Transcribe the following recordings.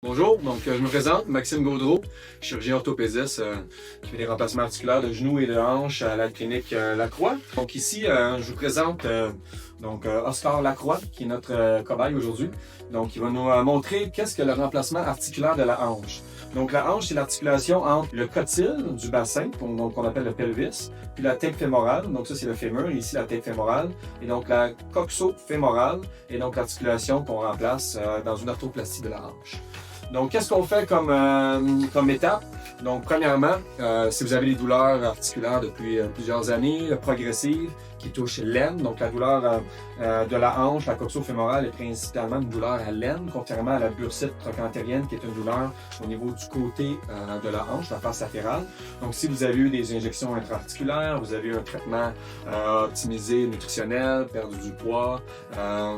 Bonjour, je me présente, Maxime Gaudreau, chirurgien orthopédiste qui fait des remplacements articulaires de genoux et de hanches à la clinique Lacroix. Donc ici, je vous présente Oscar Lacroix, qui est notre cobaye aujourd'hui. Donc il va nous montrer qu'est-ce que le remplacement articulaire de la hanche. Donc la hanche, c'est l'articulation entre le cotyle du bassin, qu'on appelle le pelvis, puis la tête fémorale, donc ça c'est le fémur, et ici la tête fémorale, et donc la coxo-fémorale, et donc l'articulation qu'on remplace dans une arthroplastie de la hanche. Donc, qu'est-ce qu'on fait comme étape? Donc, premièrement, si vous avez des douleurs articulaires depuis plusieurs années, progressives, qui touchent l'aine, donc la douleur de la hanche, la coxo-fémorale est principalement une douleur à l'aine, contrairement à la bursite trochanterienne, qui est une douleur au niveau du côté de la hanche, la face latérale. Donc, si vous avez eu des injections intra-articulaires, vous avez eu un traitement optimisé nutritionnel, perdu du poids,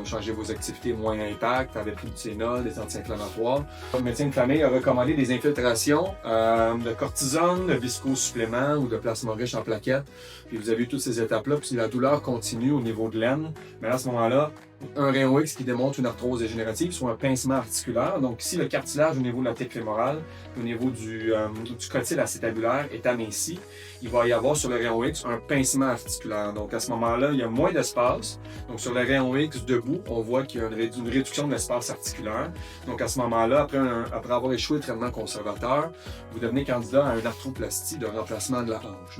changé vos activités moins impactes, avez pris du Tylenol, des anti-inflammatoires. Le médecin de famille a recommandé des infiltrations de cortisone, de viscosupplément ou de plasma riche en plaquettes. Puis vous avez eu toutes ces étapes-là, puis la douleur continue au niveau de l'aine. Mais à ce moment-là, un rayon X qui démontre une arthrose dégénérative, soit un pincement articulaire. Donc ici, le cartilage au niveau de la tête fémorale, au niveau du cotyle acétabulaire est aminci. Il va y avoir sur le rayon X un pincement articulaire. Donc à ce moment-là, il y a moins d'espace. Donc sur le rayon X debout, on voit qu'il y a une réduction de l'espace articulaire. Donc à ce moment-là, après avoir échoué le traitement conservateur, vous devenez candidat à une arthroplastie de remplacement de la hanche.